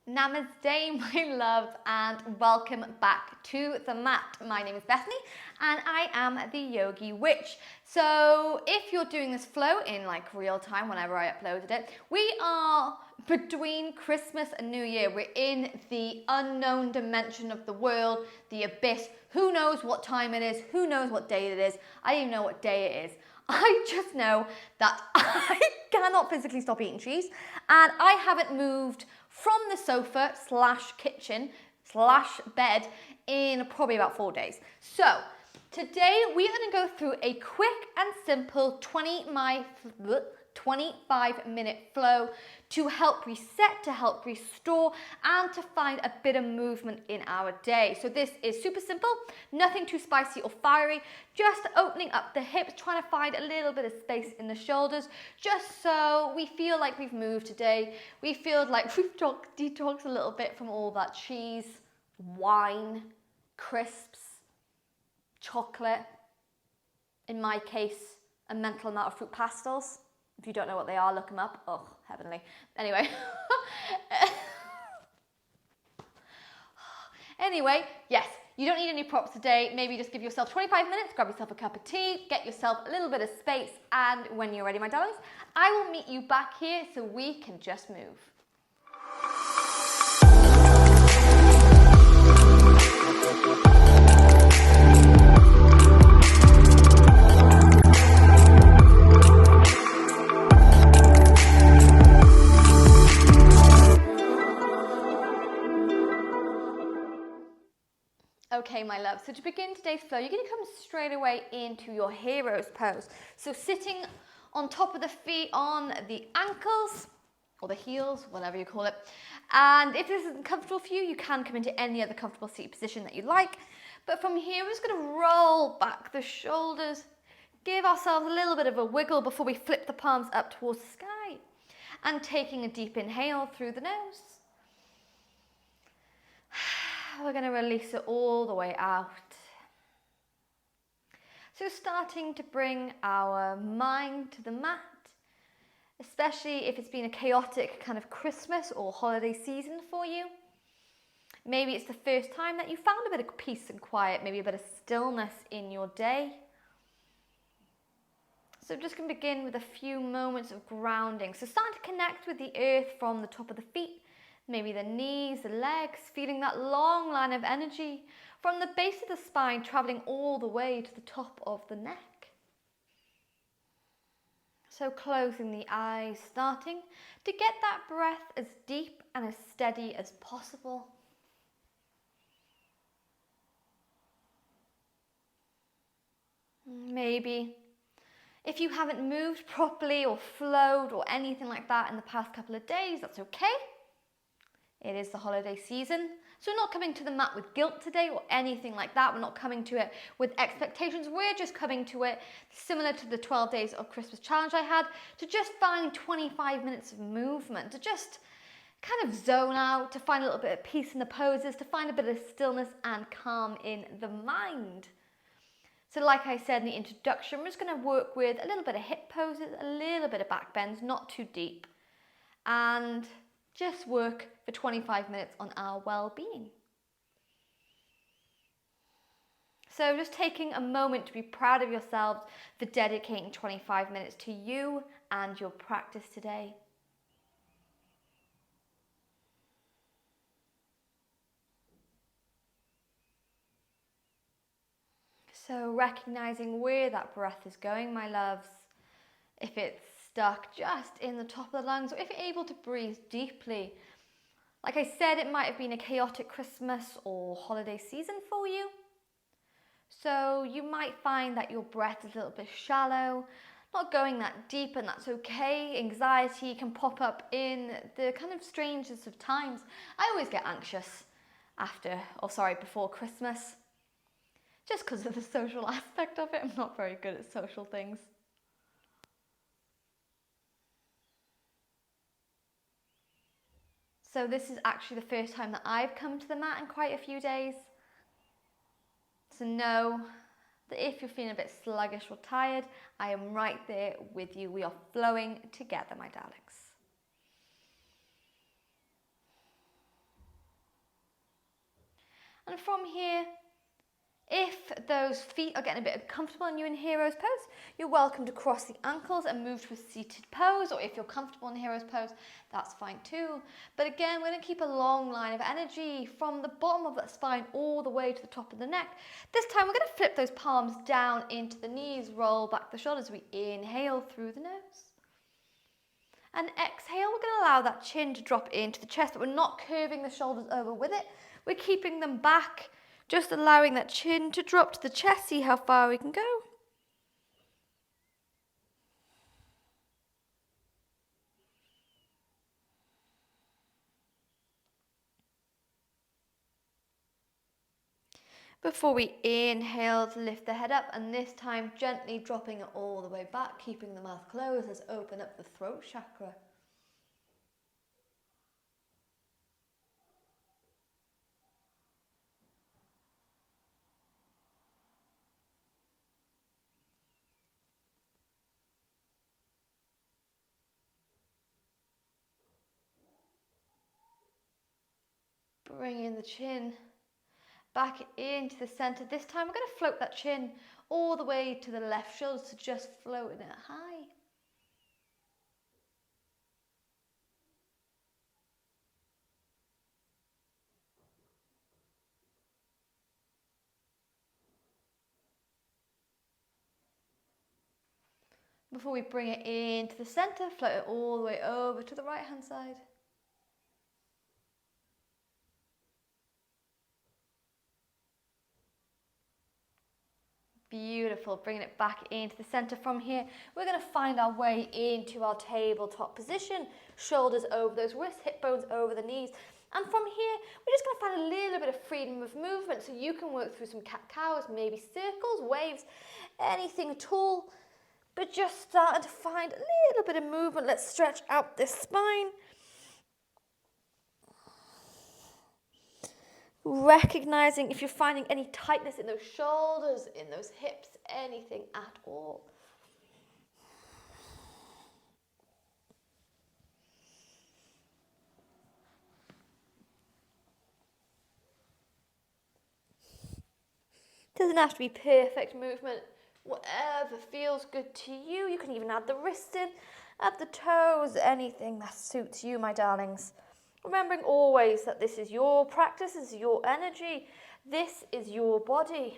Namaste, my loves, and welcome back to the mat. My name is Bethany, and I am the Yogi Witch. So if you're doing this flow in like real time, whenever I uploaded it, we are between Christmas and New Year. We're in the unknown dimension of the world, the abyss. Who knows what time it is? Who knows what day it is? I don't even know what day it is. I just know that I cannot physically stop eating cheese, and I haven't moved from the sofa / kitchen / bed in probably about 4 days. So today we're going to go through a quick and simple 25-minute flow to help reset, to help restore, and to find a bit of movement in our day. So this is super simple, nothing too spicy or fiery, just opening up the hips, trying to find a little bit of space in the shoulders, just so we feel like we've moved today. We feel like we've detoxed a little bit from all that cheese, wine, crisps, chocolate, in my case, a mental amount of fruit pastels. If you don't know what they are, look them up. Oh, heavenly. Anyway. Anyway, yes, you don't need any props today. Maybe just give yourself 25 minutes, grab yourself a cup of tea, get yourself a little bit of space, and when you're ready, my darlings, I will meet you back here so we can just move. Okay, my love, so to begin today's flow, you're going to come straight away into your hero's pose. So sitting on top of the feet on the ankles, or the heels, whatever you call it. And if this isn't comfortable for you, you can come into any other comfortable seat position that you like. But from here, we're just going to roll back the shoulders, give ourselves a little bit of a wiggle before we flip the palms up towards the sky. And taking a deep inhale through the nose. We're going to release it all the way out. So starting to bring our mind to the mat, especially if it's been a chaotic kind of Christmas or holiday season for you. Maybe it's the first time that you found a bit of peace and quiet, maybe a bit of stillness in your day. So I'm just going to begin with a few moments of grounding. So starting to connect with the earth from the top of the feet, maybe the knees, the legs, feeling that long line of energy from the base of the spine traveling all the way to the top of the neck. So closing the eyes, starting to get that breath as deep and as steady as possible. Maybe if you haven't moved properly or flowed or anything like that in the past couple of days, that's okay. It is the holiday season, so we're not coming to the mat with guilt today or anything like that. We're not coming to it with expectations. We're just coming to it similar to the 12 days of Christmas challenge I had, to just find 25 minutes of movement, to just kind of zone out, to find a little bit of peace in the poses, to find a bit of stillness and calm in the mind. So like I said in the introduction, we're just going to work with a little bit of hip poses, a little bit of back bends, not too deep, and just work for 25 minutes on our well-being. So just taking a moment to be proud of yourselves for dedicating 25 minutes to you and your practice today. So recognizing where that breath is going, my loves, if it's stuck just in the top of the lungs, or if you're able to breathe deeply. Like I said, it might have been a chaotic Christmas or holiday season for you. So you might find that your breath is a little bit shallow, not going that deep, and that's okay. Anxiety can pop up in the kind of strangest of times. I always get anxious before Christmas, just because of the social aspect of it. I'm not very good at social things. So this is actually the first time that I've come to the mat in quite a few days. So know that if you're feeling a bit sluggish or tired, I am right there with you. We are flowing together, my darlings. And from here, if those feet are getting a bit uncomfortable and you're in hero's pose, you're welcome to cross the ankles and move to a seated pose, or if you're comfortable in hero's pose, that's fine too. But again, we're going to keep a long line of energy from the bottom of that spine all the way to the top of the neck. This time we're going to flip those palms down into the knees, roll back the shoulders. We inhale through the nose. And exhale, we're going to allow that chin to drop into the chest, but we're not curving the shoulders over with it. We're keeping them back, just allowing that chin to drop to the chest, see how far we can go. Before we inhale to lift the head up, and this time gently dropping it all the way back, keeping the mouth closed. Let's open up the throat chakra. Bringing the chin back into the center. This time we're going to float that chin all the way to the left shoulder, so just floating it high. Before we bring it into the center, float it all the way over to the right hand side. Beautiful, bringing it back into the center. From here, we're going to find our way into our tabletop position. Shoulders over those wrists, hip bones over the knees. And from here, we're just going to find a little bit of freedom of movement, so you can work through some cat-cows, maybe circles, waves, anything at all. But just starting to find a little bit of movement. Let's stretch out this spine. Recognizing if you're finding any tightness in those shoulders, in those hips, anything at all. Doesn't have to be perfect movement. Whatever feels good to you. You can even add the wrists in, add the toes, anything that suits you, my darlings. Remembering always that this is your practice, this is your energy, this is your body.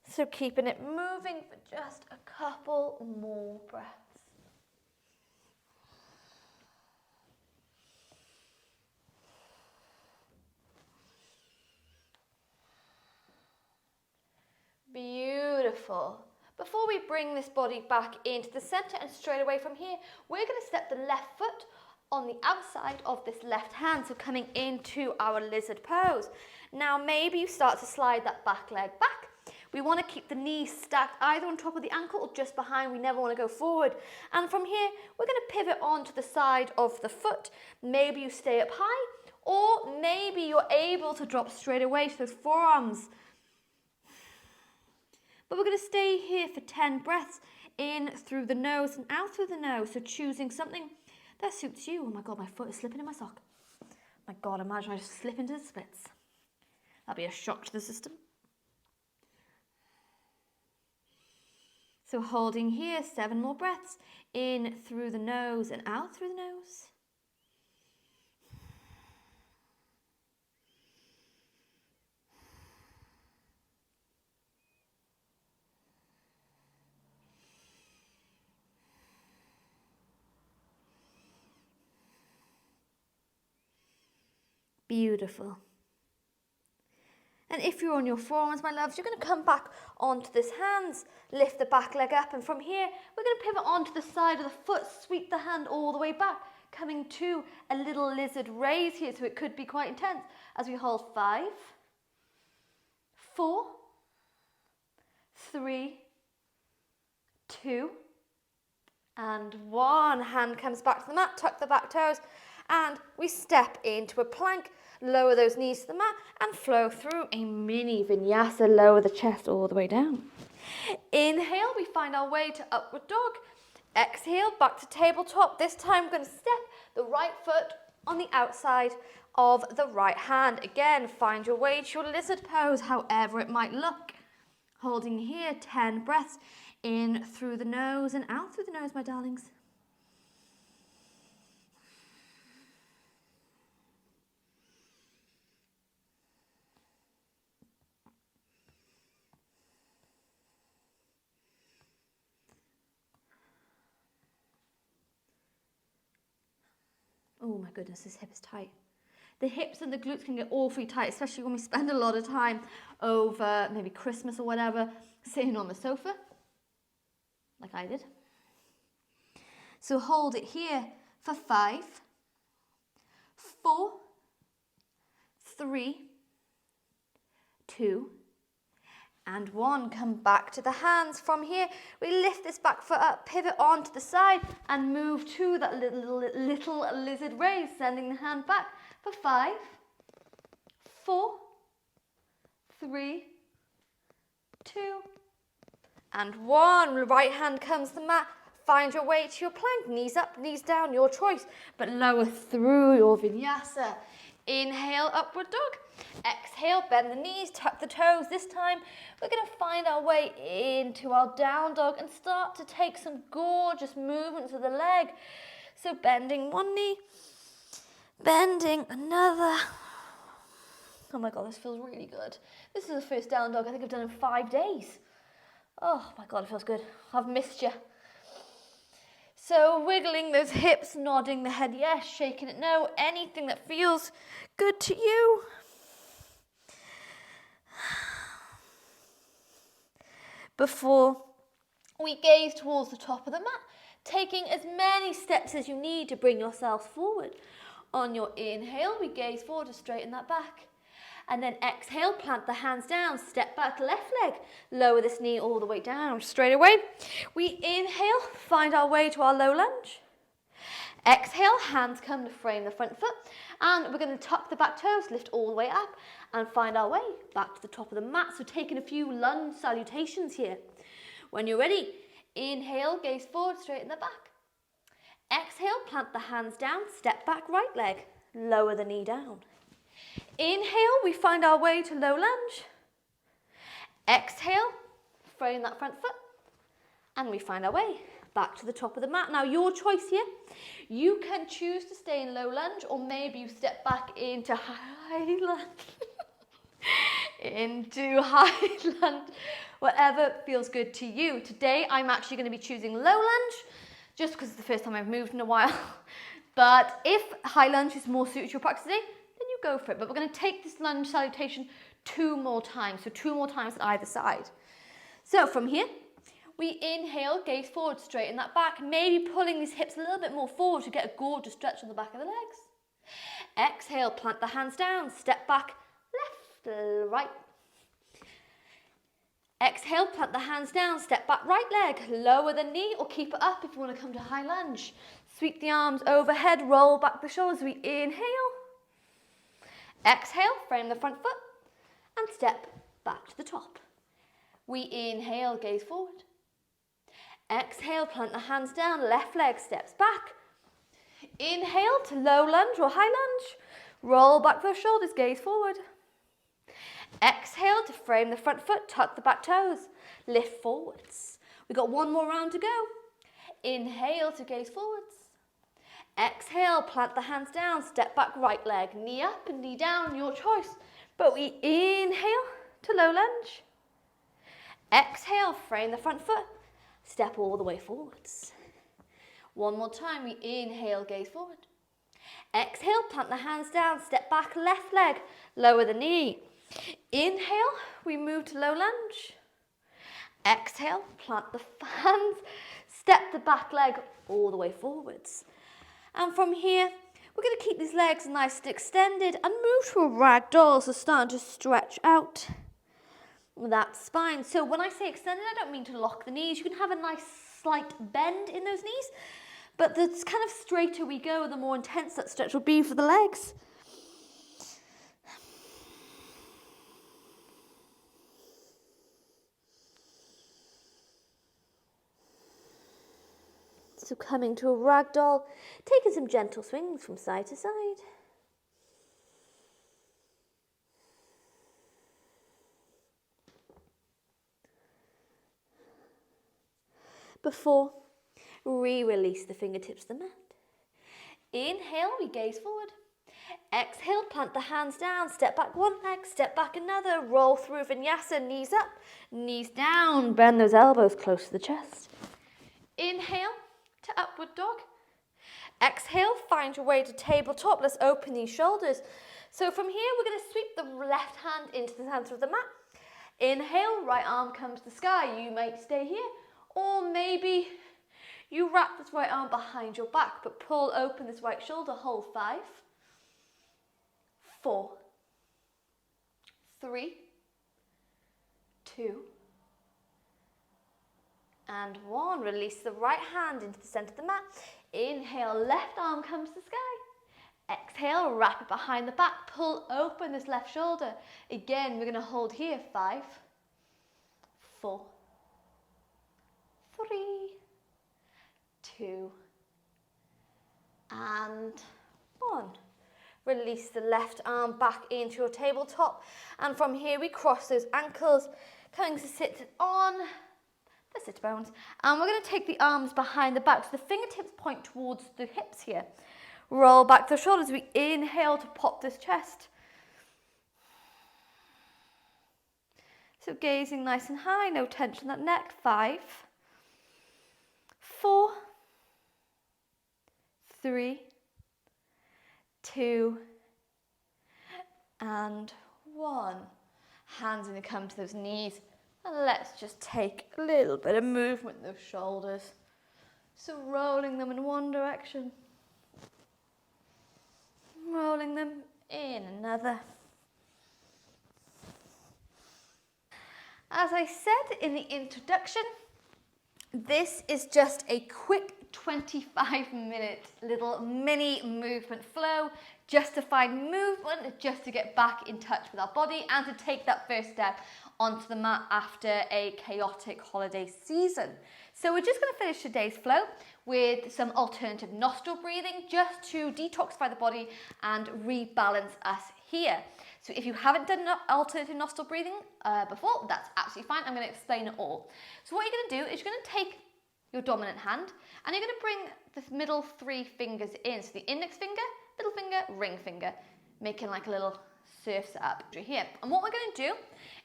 So keeping it moving for just a couple more breaths. Beautiful. Before we bring this body back into the center, and straight away from here, we're going to step the left foot on the outside of this left hand, so coming into our lizard pose. Now maybe you start to slide that back leg back. We want to keep the knees stacked either on top of the ankle or just behind. We never want to go forward. And from here, we're going to pivot onto the side of the foot. Maybe you stay up high, or maybe you're able to drop straight away to those forearms. But we're going to stay here for 10 breaths, in through the nose and out through the nose. So choosing something that suits you. Oh my God, my foot is slipping in my sock. My God, imagine I just slip into the splits. That'll be a shock to the system. So holding here, 7 more breaths, in through the nose and out through the nose. Beautiful. And if you're on your forearms, my loves, you're going to come back onto this hands, lift the back leg up, and from here, we're going to pivot onto the side of the foot, sweep the hand all the way back, coming to a little lizard raise here, so it could be quite intense, as we hold 5, 4, 3, 2, and 1. Hand comes back to the mat, tuck the back toes, and we step into a plank. Lower those knees to the mat and flow through a mini vinyasa. Lower the chest all the way down. Inhale, we find our way to upward dog. Exhale, back to tabletop. This time we're going to step the right foot on the outside of the right hand. Again, find your way to your lizard pose, however it might look. Holding here, 10 breaths, in through the nose and out through the nose, my darlings. Oh my goodness, this hip is tight. The hips and the glutes can get awfully tight, especially when we spend a lot of time over maybe Christmas or whatever, sitting on the sofa, like I did. So hold it here for 5, 4, 3, 2, and 1. Come back to the hands. From here, we lift this back foot up, pivot on to the side, and move to that little lizard raise, sending the hand back for 5, 4, 3, 2, and 1. Right hand comes to the mat. Find your way to your plank. Knees up, knees down, your choice. But lower through your vinyasa. Inhale, upward dog. Exhale, bend the knees, tuck the toes. This time, we're going to find our way into our down dog and start to take some gorgeous movements of the leg. So bending one knee, bending another. Oh my God, this feels really good. This is the first down dog I think I've done in 5 days. Oh my God, it feels good. I've missed you. So wiggling those hips, nodding the head yes, shaking it no, anything that feels good to you. Before we gaze towards the top of the mat, taking as many steps as you need to bring yourselves forward. On your inhale, we gaze forward to straighten that back. And then exhale, plant the hands down, step back left leg, lower this knee all the way down, straight away. We inhale, find our way to our low lunge. Exhale, hands come to frame the front foot, and we're going to tuck the back toes, lift all the way up, and find our way back to the top of the mat. So taking a few lunge salutations here. When you're ready, inhale, gaze forward, straighten the back. Exhale, plant the hands down, step back right leg, lower the knee down. Inhale, we find our way to low lunge. Exhale, frame that front foot, and we find our way back to the top of the mat. Now, your choice here. You can choose to stay in low lunge, or maybe you step back into high lunge. Into high lunge, whatever feels good to you. Today, I'm actually going to be choosing low lunge, just because it's the first time I've moved in a while. But if high lunge is more suited to your practice today, go for it. But we're going to take this lunge salutation 2 more times, so 2 more times at either side. So from here, we inhale, gaze forward, straighten that back, maybe pulling these hips a little bit more forward to get a gorgeous stretch on the back of the legs. Exhale, plant the hands down, step back, left, right. Exhale, plant the hands down, step back, right leg, lower the knee or keep it up if you want to come to high lunge. Sweep the arms overhead, roll back the shoulders, we inhale. Exhale, frame the front foot and step back to the top. We inhale, gaze forward. Exhale, plant the hands down, left leg steps back. Inhale to low lunge or high lunge. Roll back those shoulders, gaze forward. Exhale to frame the front foot, tuck the back toes, lift forwards. We've got 1 more round to go. Inhale to gaze forwards. Exhale, plant the hands down, step back right leg, knee up and knee down, your choice. But we inhale to low lunge. Exhale, frame the front foot, step all the way forwards. 1 more time, we inhale, gaze forward. Exhale, plant the hands down, step back left leg, lower the knee. Inhale, we move to low lunge. Exhale, plant the hands, step the back leg all the way forwards. And from here, we're going to keep these legs nice and extended and move to a ragdoll, so starting to stretch out that spine. So when I say extended, I don't mean to lock the knees. You can have a nice slight bend in those knees, but the kind of straighter we go, the more intense that stretch will be for the legs. So coming to a ragdoll, taking some gentle swings from side to side. Before, release the fingertips to the mat. Inhale, we gaze forward. Exhale, plant the hands down, step back one leg, step back another, roll through vinyasa, knees up, knees down, bend those elbows close to the chest. Inhale to upward dog. Exhale, find your way to tabletop. Let's open these shoulders. So from here, we're going to sweep the left hand into the center of the mat. Inhale, right arm comes to the sky. You might stay here, or maybe you wrap this right arm behind your back, but pull open this right shoulder. Hold 5, 4, 3, 2, and 1. Release the right hand into the center of the mat. Inhale, left arm comes to the sky. Exhale, wrap it behind the back. Pull open this left shoulder. Again, we're going to hold here. 5, 4, 3, 2, and 1. Release the left arm back into your tabletop. And from here, we cross those ankles, coming to sit on the sit bones. And we're going to take the arms behind the back, so the fingertips point towards the hips here. Roll back the shoulders. We inhale to pop this chest. So gazing nice and high, no tension in that neck. 5, 4, 3, 2, and 1. Hands going to come to those knees. And let's just take a little bit of movement in those shoulders. So rolling them in one direction. Rolling them in another. As I said in the introduction, this is just a quick 25-minute little mini movement flow, just to find movement, just to get back in touch with our body and to take that first step onto the mat after a chaotic holiday season. So we're just going to finish today's flow with some alternative nostril breathing, just to detoxify the body and rebalance us here. So if you haven't done alternative nostril breathing before, that's absolutely fine. I'm going to explain it all. So what you're going to do is you're going to take your dominant hand and you're going to bring the middle 3 fingers in. So the index finger, middle finger, ring finger, making like a little surf up here. And what we're going to do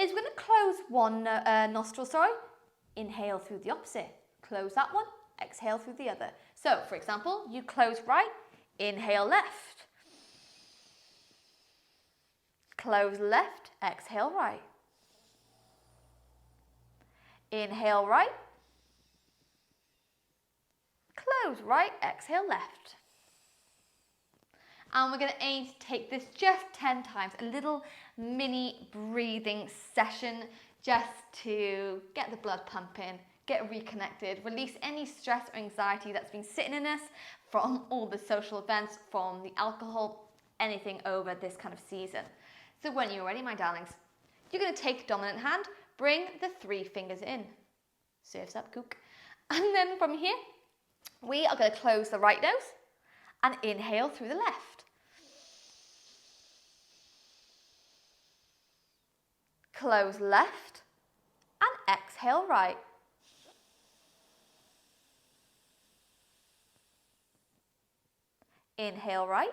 is we're going to close one nostril, inhale through the opposite, close that one, exhale through the other. So for example, you close right, inhale left, close left, exhale right, inhale right, close right, exhale left. And we're going to aim to take this just 10 times, a little mini breathing session just to get the blood pumping, get reconnected, release any stress or anxiety that's been sitting in us from all the social events, from the alcohol, anything over this kind of season. So when you're ready, my darlings, you're going to take dominant hand, bring the 3 fingers in, surfs up, kook. And then from here, we are going to close the right nose and inhale through the left. Close left and exhale right. Inhale right.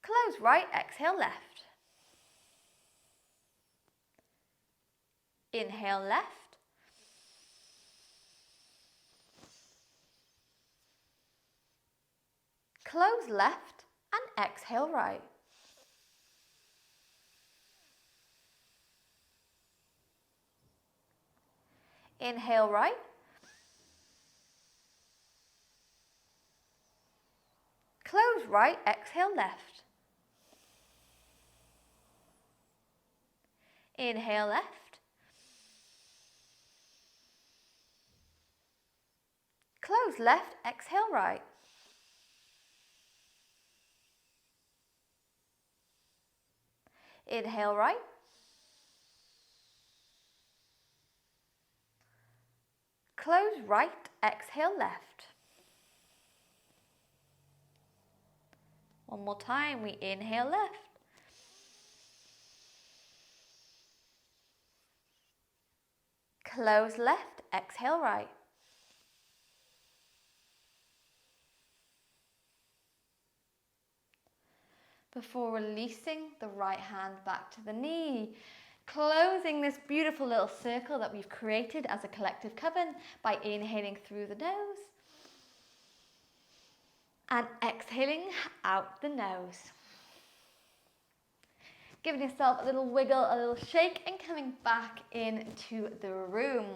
Close right, exhale left. Inhale left. Close left and exhale right. Inhale right. Close right, exhale left. Inhale left. Close left, exhale right. Inhale right. Close right, exhale left. One more time, we inhale left. Close left, exhale right. Before releasing the right hand back to the knee, closing this beautiful little circle that we've created as a collective coven by inhaling through the nose and exhaling out the nose. Giving yourself a little wiggle, a little shake, and coming back into the room.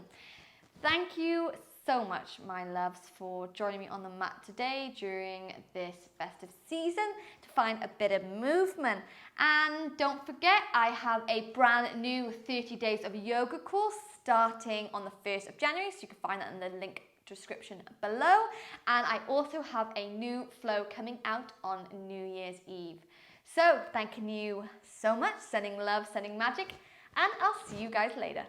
Thank you so much, my loves, for joining me on the mat today during this festive season to find a bit of movement. And don't forget, I have a brand new 30 days of yoga course starting on the 1st of January, so you can find that in the link description below. And I also have a new flow coming out on New Year's Eve. So thanking you so much, sending love, sending magic, and I'll see you guys later.